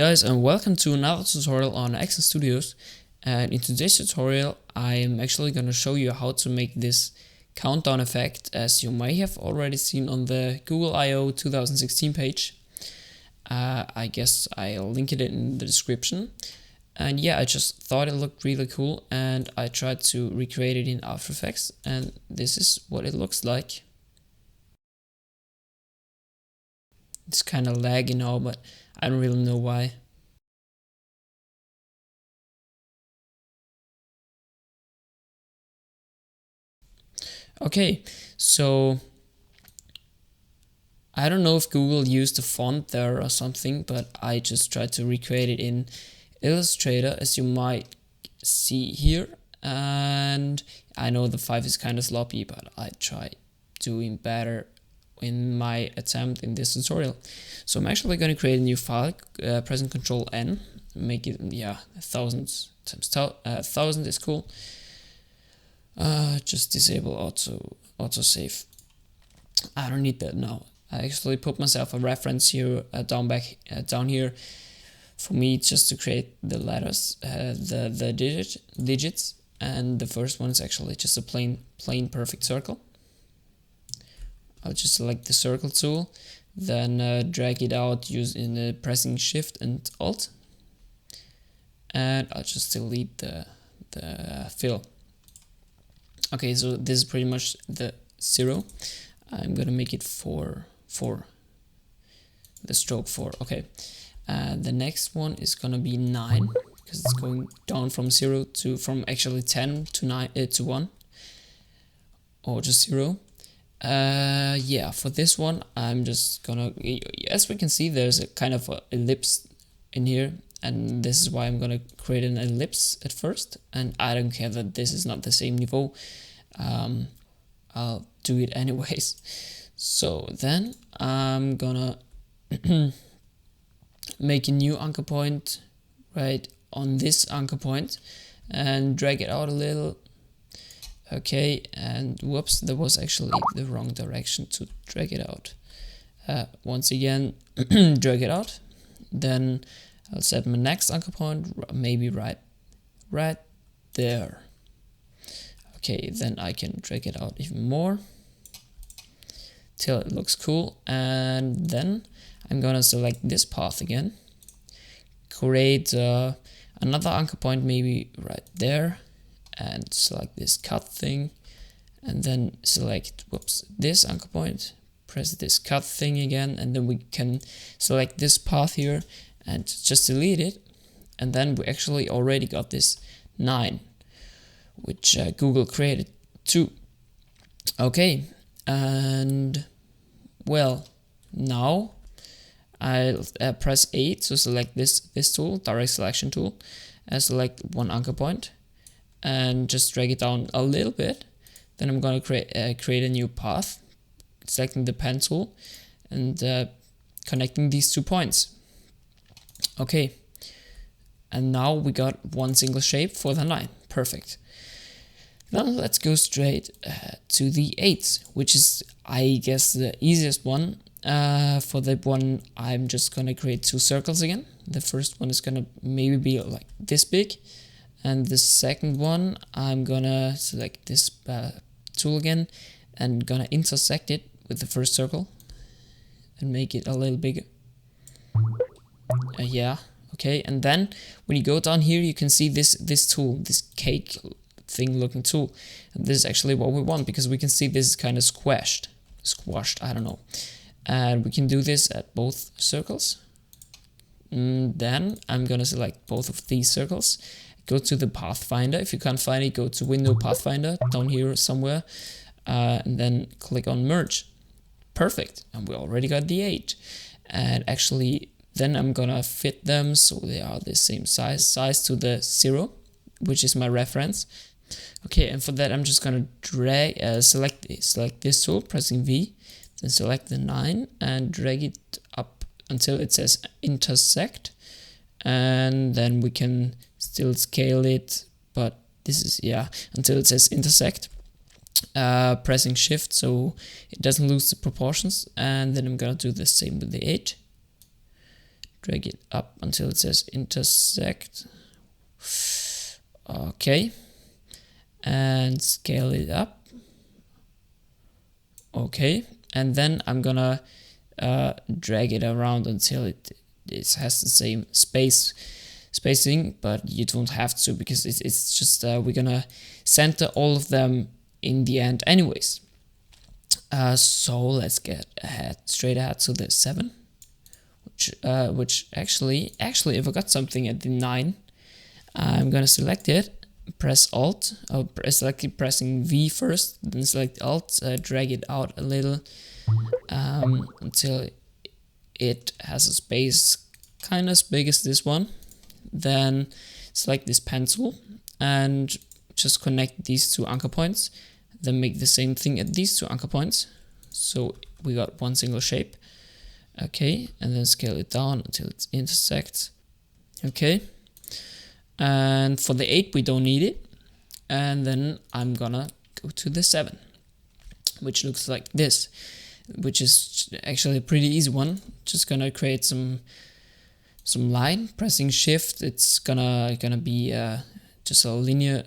guys, and welcome to another tutorial on Action Studios. And in today's tutorial I am actually going to show you how to make this countdown effect, as you may have already seen on the Google I/O 2016 page. I guess I'll link it in the description. And yeah, I just thought it looked really cool and I tried to recreate it in After Effects, and this is what it looks like. It's kind of laggy now, but I don't really know why. Okay, so I don't know if Google used a font there or something, but I just tried to recreate it in Illustrator, as you might see here. And I know the 5 is kind of sloppy, but I try doing better in my attempt in this tutorial. So I'm actually going to create a new file, pressing Ctrl N, make it, 1000 times 1000 is cool. Just disable auto save. I don't need that now. I actually put myself a reference here down here for me, just to create the letters, the digits, and the first one is actually just a plain perfect circle. I'll just select the circle tool, then drag it out using pressing Shift and Alt, and I'll just delete the fill. Okay, so this is pretty much the 0. I'm gonna make it 4, the stroke 4. Okay, the next one is gonna be 9, because it's going down from 0 to actually 10 to 9 to 1, or just 0. Yeah, for this one I'm just gonna, as we can see, there's a kind of a ellipse in here, and this is why I'm gonna create an ellipse at first, and I don't care that this is not the same niveau. I'll do it anyways. So then I'm gonna make a new anchor point right on this anchor point and drag it out a little. Okay, and whoops, that was actually the wrong direction to drag it out. Once again, drag it out. Then I'll set my next anchor point, maybe right there. Okay, then I can drag it out even more till it looks cool, and then I'm gonna select this path again, create another anchor point maybe right there, and select this cut thing, and then select this anchor point, press this cut thing again, and then we can select this path here and just delete it, and then we actually already got this 9, which Google created too. Okay, and well, now I'll press 8 to select this tool, direct selection tool, and select one anchor point and just drag it down a little bit. Then I'm going to create a new path, selecting the pen tool and connecting these 2 points. Okay, and now we got one single shape for the 9. Perfect. Now let's go straight to the 8, which is, I guess, the easiest one. For that one, I'm just gonna create 2 circles again. The first one is gonna maybe be like this big, and the second one I'm gonna select this tool again and gonna intersect it with the first circle and make it a little bigger. Yeah, okay, and then when you go down here, you can see this tool, this cake thing looking tool, and this is actually what we want, because we can see this is kind of squashed, I don't know, and we can do this at both circles. Then I'm gonna select both of these circles, go to the Pathfinder. If you can't find it, go to Window Pathfinder down here somewhere, and then click on Merge. Perfect, and we already got the 8. And actually then I'm gonna fit them so they are the same size to the 0, which is my reference. Okay, and for that I'm just gonna drag select this tool, pressing V, then select the 9 and drag it up until it says intersect, and then we can still scale it, but this is, until it says intersect, pressing Shift so it doesn't lose the proportions. And then I'm gonna do the same with the 8, drag it up until it says intersect. Okay, and scale it up. Okay, and then I'm gonna drag it around until it has the same spacing, but you don't have to, because it's just we're gonna center all of them in the end anyways. So let's get straight ahead to the 7, which actually if I got something at the 9, I'm gonna select it, press Alt, pressing V first, then select Alt, drag it out a little until it has a space kind of as big as this one. Then select this pen tool and just connect these two anchor points. Then make the same thing at these two anchor points. So we got one single shape. Okay, and then scale it down until it intersects. Okay, and for the 8 we don't need it. And then I'm gonna go to the 7, which looks like this, which is actually a pretty easy one. Just gonna create some line, pressing Shift. It's gonna be just a linear,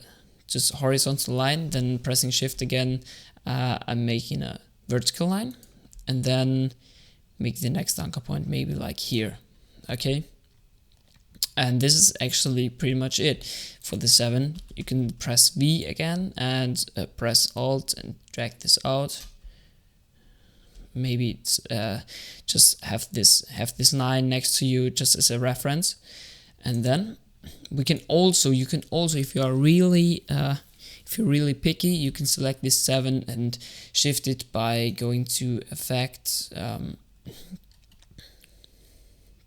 just horizontal line. Then pressing Shift again, I'm making a vertical line, and then make the next anchor point maybe like here. Okay, and this is actually pretty much it for the 7. You can press V again and press Alt and drag this out. Maybe it's just have this 9 next to you just as a reference. And then you can also if you are really picky, you can select this 7 and shift it by going to Effect,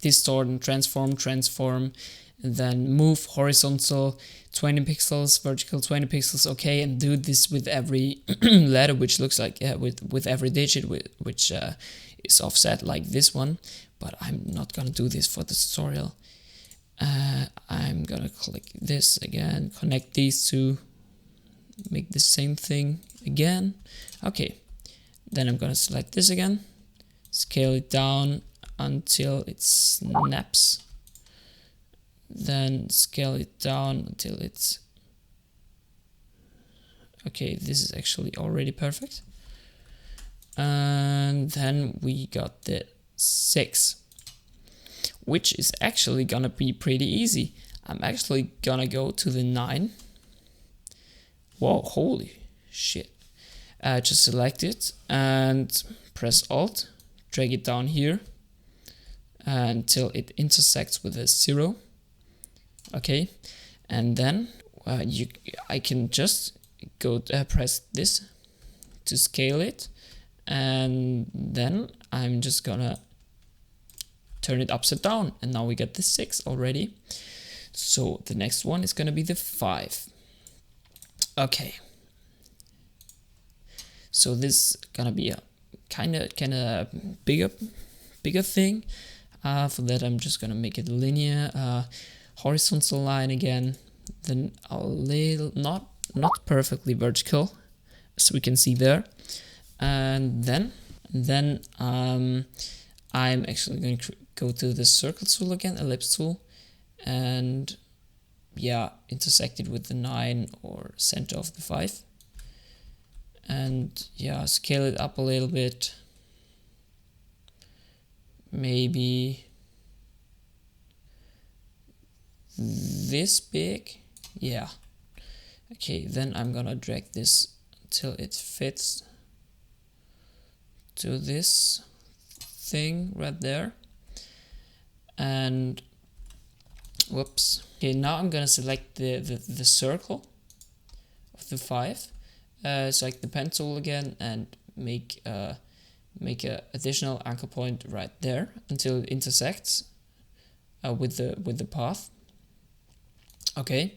Distort and Transform, and then move horizontal 20 pixels, vertical 20 pixels. Okay, and do this with every letter, which looks like with every digit which is offset like this one. But I'm not gonna do this for the tutorial. I'm gonna click this again, connect these two, make the same thing again. Okay, then I'm gonna select this again, scale it down until it snaps, then scale it down until it's okay. This is actually already perfect. And then we got the 6, which is actually gonna be pretty easy. I'm actually gonna go to the 9. Whoa, holy shit. Just select it and press Alt, drag it down here until it intersects with a 0. Okay, and then I can just go press this to scale it, and then I'm just gonna turn it upside down, and now we get the 6 already. So the next one is gonna be the 5. Okay, so this is gonna be a kind of bigger thing. For that I'm just gonna make it linear, horizontal line again, then a little not perfectly vertical, as we can see there, and then I'm actually going to go to the circle tool again, ellipse tool, and yeah, intersect it with the 9 or center of the 5, and yeah, scale it up a little bit, maybe this big. Yeah, okay, then I'm gonna drag this until it fits to this thing right there, and whoops. Okay, now I'm gonna select the circle of the 5, select the pen tool again, and make a additional anchor point right there until it intersects with the path. Okay,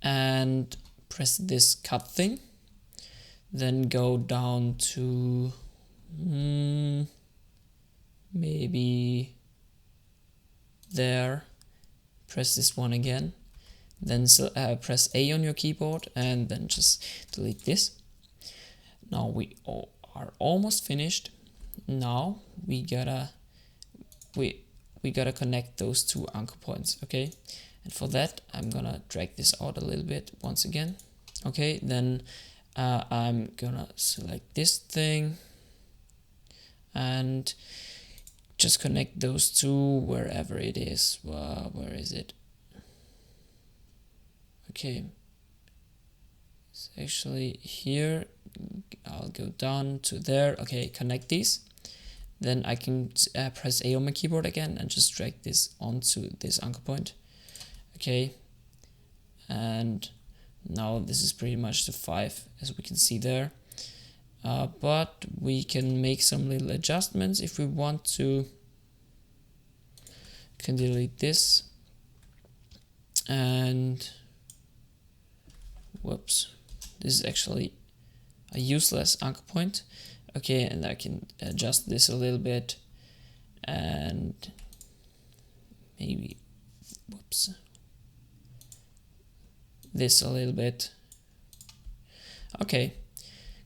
and press this cut thing, then go down to maybe there, press this one again, then press A on your keyboard, and then just delete this. Now we are almost finished. Now we we gotta connect those two anchor points, okay? And for that, I'm gonna drag this out a little bit once again. Okay, then I'm gonna select this thing and just connect those two wherever it is. Where is it? Okay, it's actually here. I'll go down to there. Okay, connect these. Then I can press A on my keyboard again and just drag this onto this anchor point. Okay, and now this is pretty much the 5 as we can see there. But we can make some little adjustments if we want to. Can delete this and whoops, this is actually a useless anchor point. Okay, and I can adjust this a little bit and maybe whoops, this a little bit. Okay,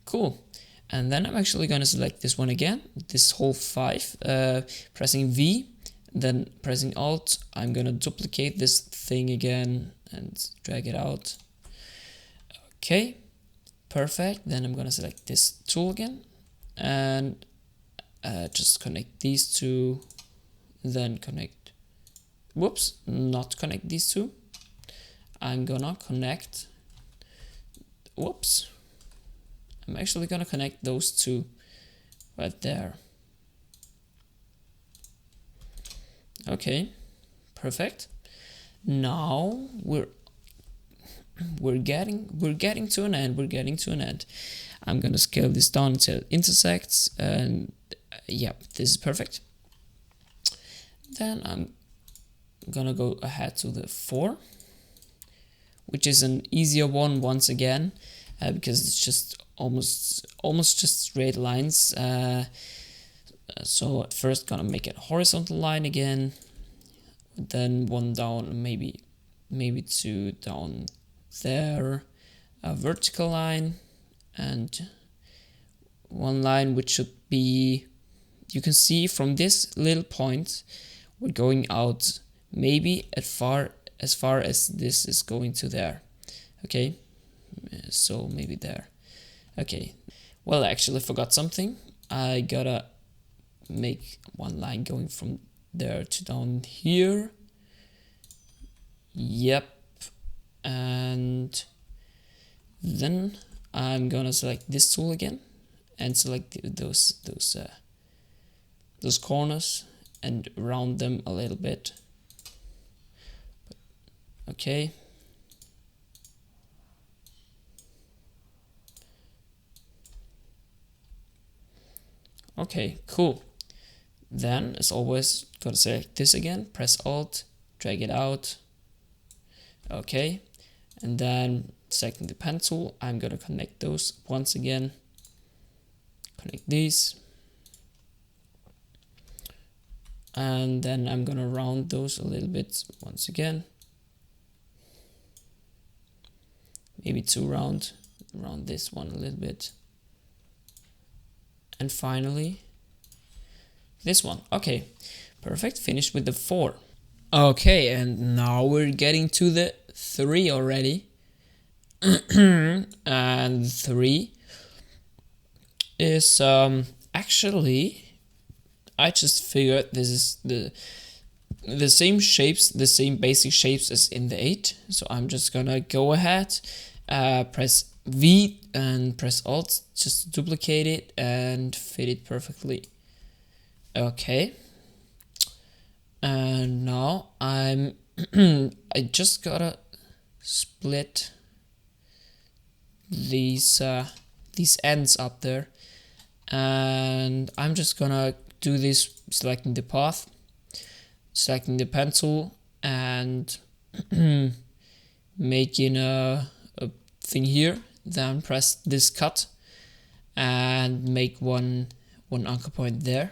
cool. And then I'm actually going to select this one again, this whole 5, pressing V, then pressing Alt. I'm going to duplicate this thing again and drag it out. Okay, perfect. Then I'm going to select this tool again and just connect these two, then connect, whoops, not connect these two. I'm gonna connect, whoops, I'm actually gonna connect those two right there. Okay, perfect. Now we're getting to an end. I'm gonna scale this down until it intersects, and yeah, this is perfect. Then I'm gonna go ahead to the 4, which is an easier one once again, because it's just almost just straight lines. So at first gonna make it a horizontal line again, then one down, maybe 2 down there, a vertical line, and one line which should be, you can see from this little point we're going out maybe as far as this is going to there. Okay, so maybe there. Okay, well, I actually forgot something. I gotta make one line going from there to down here. Yep, and then I'm gonna select this tool again and select those corners and round them a little bit. Okay. Okay, cool. Then, as always, gotta select this again, press Alt, drag it out. Okay, and then selecting the pen tool, I'm gonna connect those once again. Connect these. And then I'm gonna round those a little bit once again. Maybe too round this one a little bit. And finally, this one. Okay, perfect. Finished with the 4. Okay, and now we're getting to the 3 already. And 3 is actually, I just figured this is the same shapes, the same basic shapes as in the 8. So I'm just gonna go ahead, press V and press Alt just to duplicate it and fit it perfectly. Okay, and now I just gotta split these ends up there, and I'm just gonna do this, selecting the path, selecting the pen tool, and making a thing here. Then press this cut and make one anchor point there.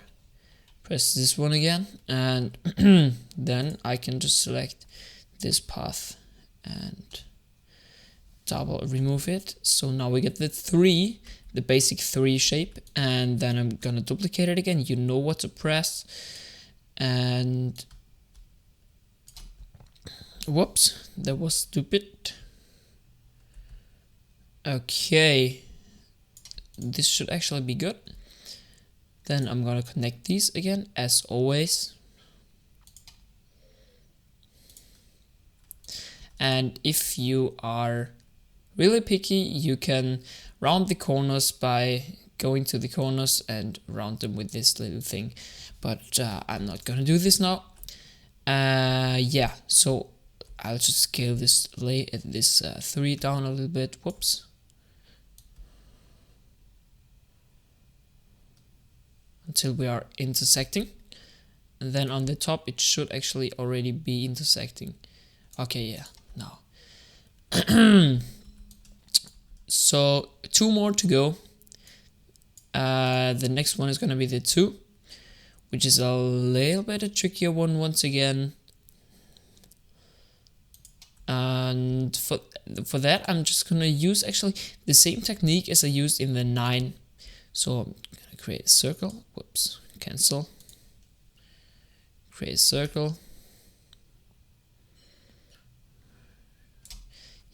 Press this one again, and then I can just select this path and double remove it. So now we get the 3, the basic 3 shape, and then I'm gonna duplicate it again. You know what to press, And whoops, that was stupid. Okay, this should actually be good. Then I'm gonna connect these again, as always. And if you are really picky, you can round the corners by going to the corners and round them with this little thing. But I'm not gonna do this now. Yeah, so I'll just scale this 3 down a little bit. Whoops. Until we are intersecting. And then on the top it should actually already be intersecting. Okay, yeah, now. So 2 more to go. The next one is gonna be the 2, which is a little bit a trickier one once again. And for that I'm just gonna use actually the same technique as I used in the 9. So I'm gonna create a circle. Whoops, cancel. Create a circle.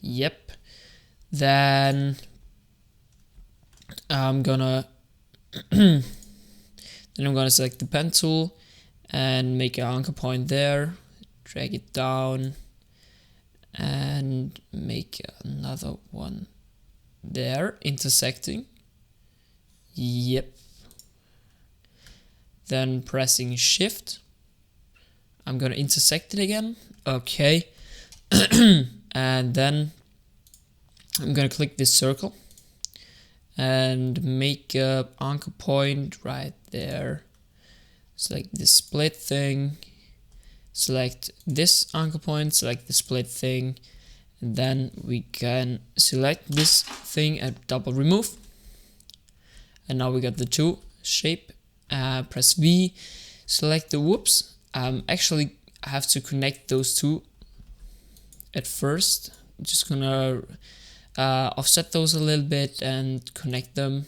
Yep. Then I'm gonna select the pen tool and make an anchor point there, drag it down and make another one there, intersecting. Yep. Then pressing shift, I'm gonna intersect it again. Okay. And then I'm gonna click this circle and make a anchor point right there. Select the split thing, select this anchor point, select the split thing, and then we can select this thing and double remove. And now we got the 2 shape. Press V, select the whoops. Actually I have to connect those 2 at first. I'm just gonna offset those a little bit and connect them.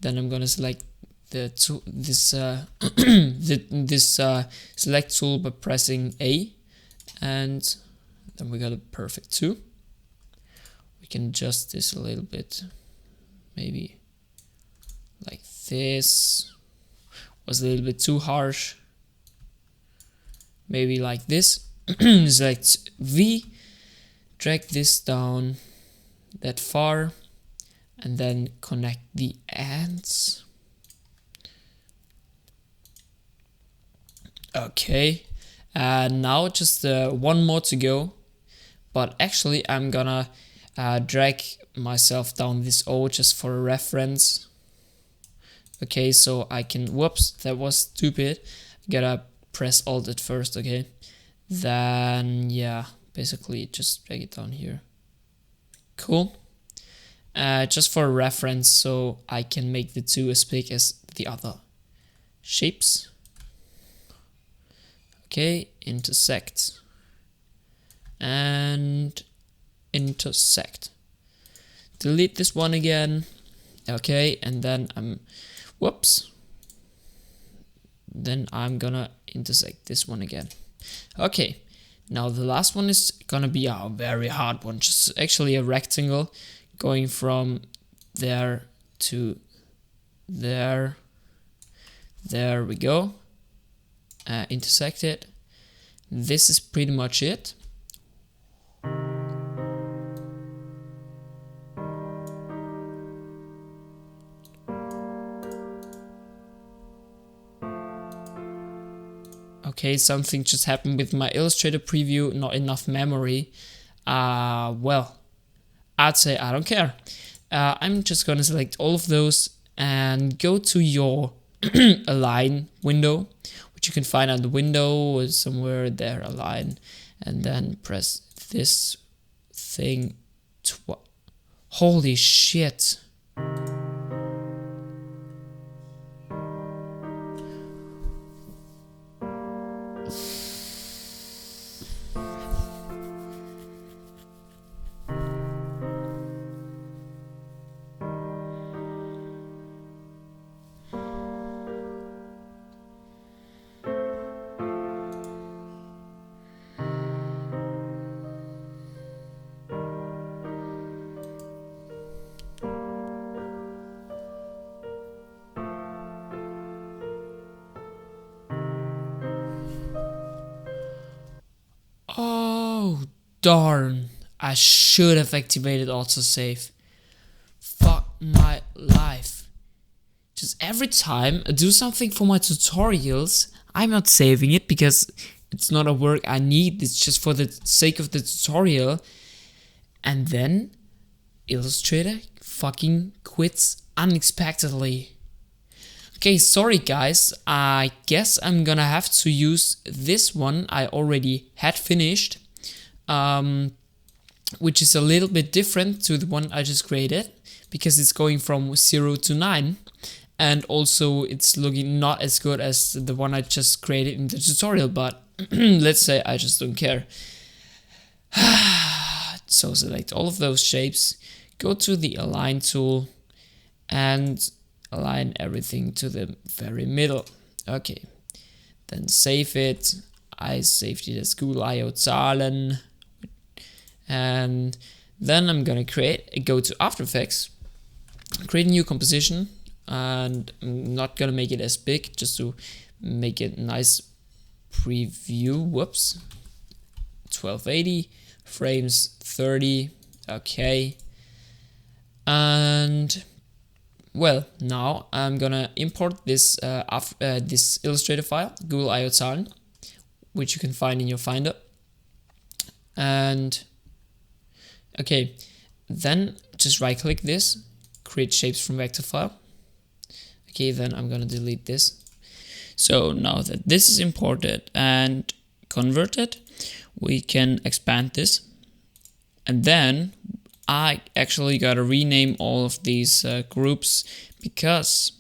Then I'm gonna select this select tool by pressing A, and then we got a perfect 2. We can adjust this a little bit, maybe like this. Was a little bit too harsh. Maybe like this. Select V, drag this down that far, and then connect the ends. Okay, now just 1 more to go, but actually I'm gonna drag myself down this O just for a reference. Okay, so I can, whoops, that was stupid. Gotta press Alt at first, okay. Then, yeah, basically just drag it down here. Cool. Just for a reference, so I can make the 2 as big as the other shapes. Okay, intersect. And intersect. Delete this one again. Okay, and then whoops. Then I'm gonna intersect this one again. Okay, now the last one is gonna be a very hard one. Just actually a rectangle going from there to there. There we go. Intersect it. This is pretty much it. Okay, something just happened with my Illustrator preview, not enough memory. Well, I'd say I don't care. I'm just gonna select all of those and go to your align window, which you can find on the window or somewhere there, align, and then press this thing holy shit. Oh, darn. I should have activated autosave. Fuck my life. Just every time I do something for my tutorials, I'm not saving it because it's not a work I need. It's just for the sake of the tutorial. And then Illustrator fucking quits unexpectedly. Okay, sorry guys, I guess I'm gonna have to use this one I already had finished, which is a little bit different to the one I just created, because it's going from 0 to 9, and also it's looking not as good as the one I just created in the tutorial, but let's say I just don't care. So select all of those shapes, go to the align tool, and align everything to the very middle. Okay, then save it. I saved it as Google I/O Zahlen, and then I'm gonna go to After Effects, create a new composition, and I'm not gonna make it as big, just to make it nice preview. Whoops, 1280 frames, 30. Okay, and well, now I'm gonna import this this Illustrator file, Google I/O Zahlen, which you can find in your Finder. And okay, then just right click this, create shapes from vector file. Okay, then I'm gonna delete this. So now that this is imported and converted, we can expand this. And then I actually gotta rename all of these groups because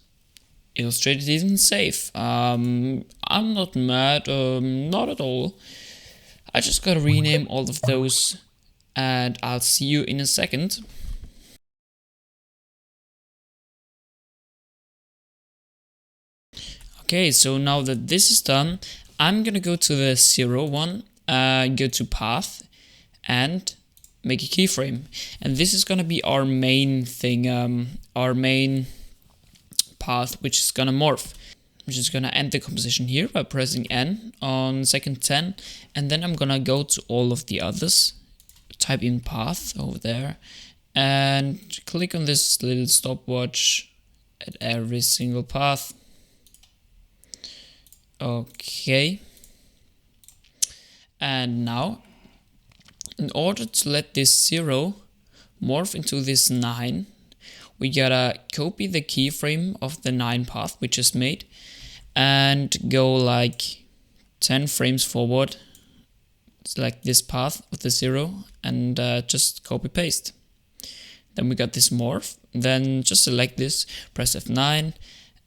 Illustrator didn't save. I'm not mad, not at all. I just gotta rename all of those, and I'll see you in a second. Okay, so now that this is done, I'm gonna go to the 0 one, go to path, and make a keyframe, and this is gonna be our main thing, our main path, which is gonna morph. I'm just gonna end the composition here by pressing N on second 10, and then I'm gonna go to all of the others, type in path over there, and click on this little stopwatch at every single path. Okay, and now, in order to let this 0 morph into this 9, we gotta copy the keyframe of the 9 path we just made and go like 10 frames forward, select this path with the 0, and just copy paste. Then we got this morph, then just select this, press F9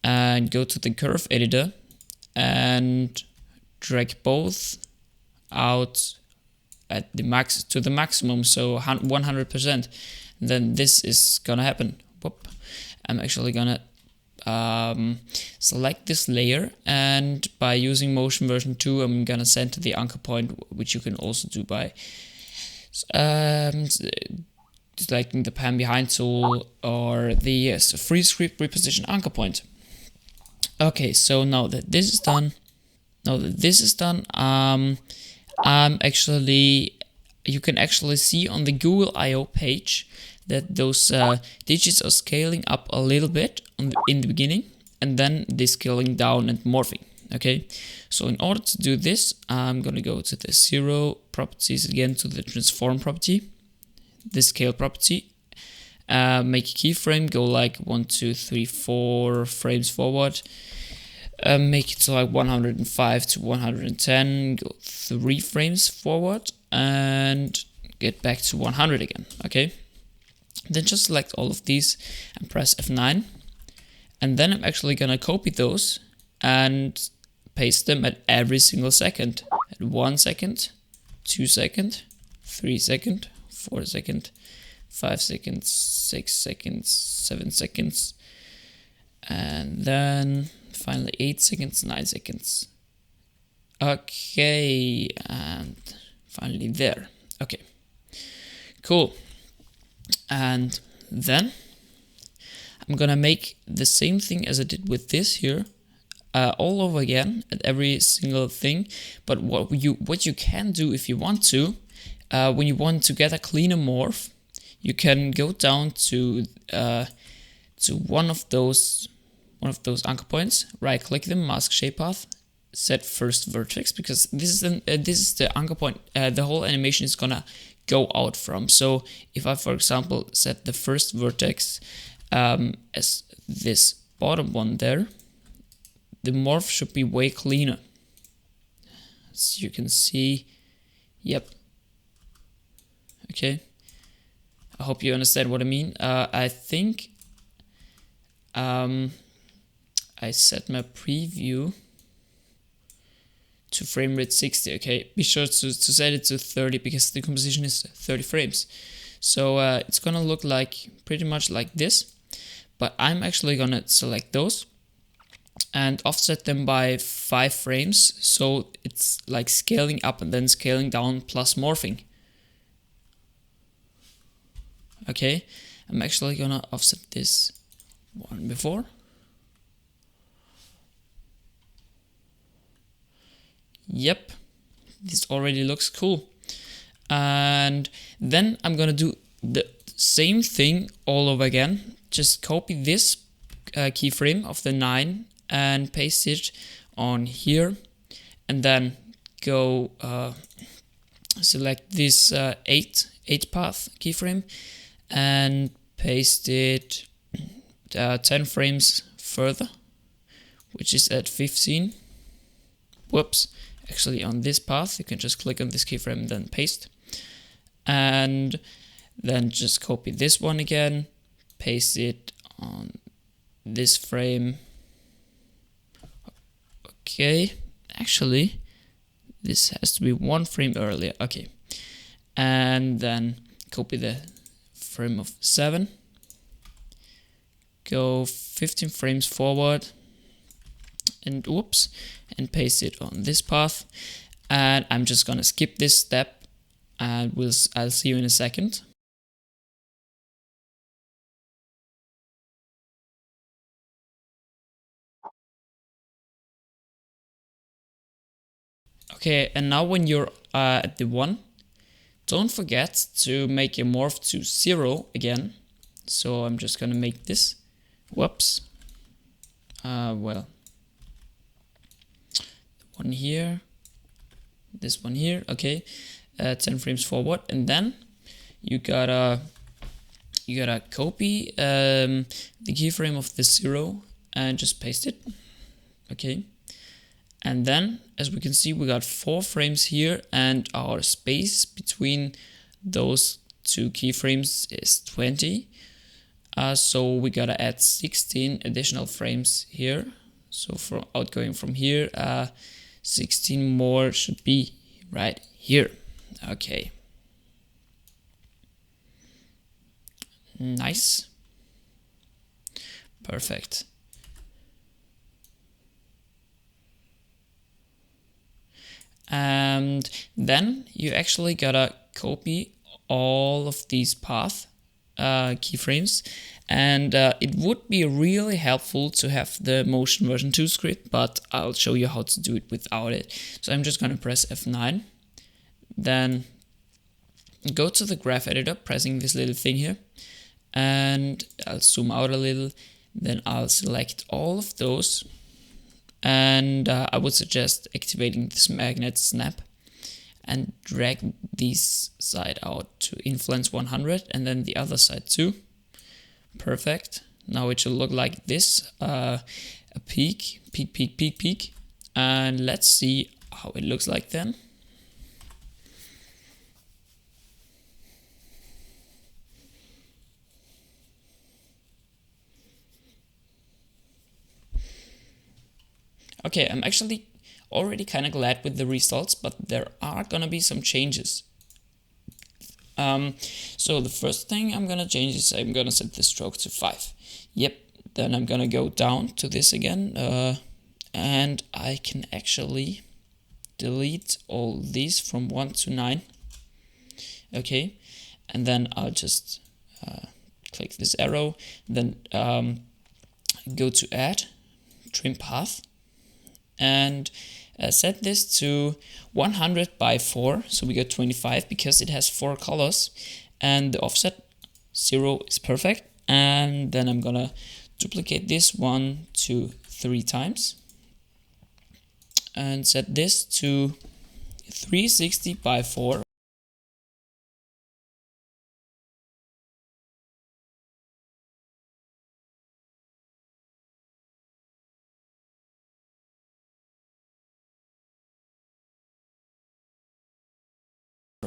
and go to the curve editor and drag both out at the max to the maximum, so 100%. Then this is gonna happen. Whoop. I'm actually gonna select this layer, and by using motion version 2, I'm gonna center the anchor point, which you can also do by selecting the pan behind tool or the free script reposition anchor point. Okay, so now that this is done, you can actually see on the Google I/O page that those digits are scaling up a little bit in the beginning, and then they're scaling down and morphing. Okay, so in order to do this, I'm gonna go to the 0 properties again, to the transform property, the scale property, make a keyframe, go like 1, 2, 3, 4 frames forward. Make it to like 105 to 110, go 3 frames forward, and get back to 100 again. Okay, then just select all of these and press F9, and then I'm actually gonna copy those and paste them at every single second, at 1 second, 2 second, 3 second, 4 second, 5 seconds, 6 seconds, 7 seconds, and then finally 8 seconds, 9 seconds. Okay, and finally there. Okay, cool. And then I'm gonna make the same thing as I did with this here, all over again at every single thing. But what you can do if you want to, when you want to get a cleaner morph, you can go down to one of those anchor points, right click them, mask shape path, set first vertex, because this is the anchor point the whole animation is gonna go out from. So if I, for example, set the first vertex as this bottom one there, the morph should be way cleaner. As you can see, yep. Okay, I hope you understand what I mean. I think I set my preview to frame rate 60. Okay, be sure to set it to 30 because the composition is 30 frames. So it's gonna look like pretty much like this, but I'm actually gonna select those and offset them by 5 frames, so it's like scaling up and then scaling down plus morphing. Okay, I'm actually gonna offset this one before. Yep, this already looks cool. And then I'm gonna do the same thing all over again. Just copy this keyframe of the 9 and paste it on here, and then go select this 8 path keyframe and paste it 10 frames further, which is at 15. Whoops, actually on this path you can just click on this keyframe and then paste, and then just copy this one again, paste it on this frame. Okay, actually this has to be 1 frame earlier. Okay, and then copy the frame of 7, go 15 frames forward, and whoops, and paste it on this path. And I'm just gonna skip this step, and I'll see you in a second. Okay, and now when you're at the 1, don't forget to make your morph to 0 again. So I'm just gonna make this, whoops, well, one here, this one here, okay, 10 frames forward, and then you gotta copy the keyframe of the 0 and just paste it. Okay, and then as we can see, we got 4 frames here, and our space between those 2 keyframes is 20. So we gotta add 16 additional frames here. So for outgoing from here, 16 more should be right here. Okay, nice, perfect. And then you actually gotta copy all of these path keyframes, and it would be really helpful to have the motion version 2 script, but I'll show you how to do it without it. So I'm just gonna press F9, then go to the graph editor, pressing this little thing here, and I'll zoom out a little, then I'll select all of those, and I would suggest activating this magnet snap and drag this side out to influence 100, and then the other side too. Perfect. Now it should look like this, a peak, and let's see how it looks like then. Okay, I'm actually already kind of glad with the results, but there are gonna be some changes. So the first thing I'm gonna change is I'm gonna set the stroke to 5. Yep, then I'm gonna go down to this again, and I can actually delete all these from 1 to 9. Okay, and then I'll just click this arrow, then go to add, trim path, and set this to 100 by 4, so we got 25 because it has 4 colors, and the offset 0 is perfect. And then I'm gonna duplicate this 1 to 3 times and set this to 360 by 4.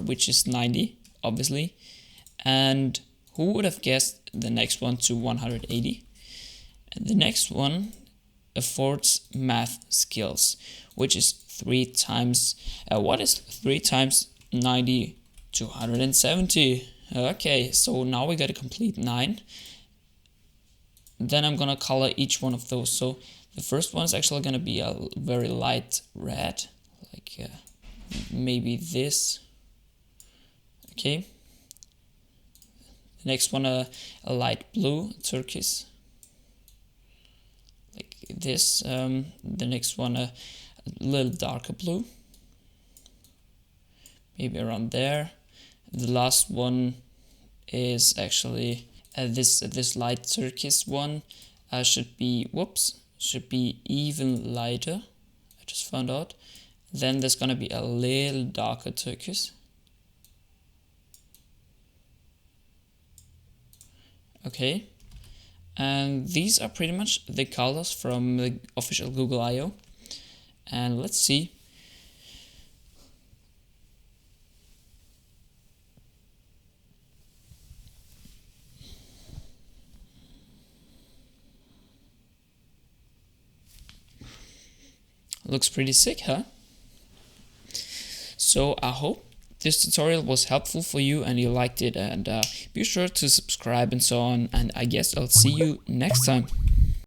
Which is 90, obviously. And who would have guessed the next one to 180? And the next one affords math skills, which is 3 times, what is 3 times 90? 270. Okay, so now we got a complete 9. Then I'm gonna color each one of those. So the first one is actually gonna be a very light red, like maybe this. Okay. The next one a light blue, turquoise, like this. The next one a little darker blue, maybe around there. The last one is actually this light turquoise one. Should be even lighter. I just found out. Then there's gonna be a little darker turquoise. Okay, and these are pretty much the colors from the official Google I/O. And let's see. Looks pretty sick, huh? So I hope this tutorial was helpful for you and you liked it, and be sure to subscribe and so on, and I guess I'll see you next time.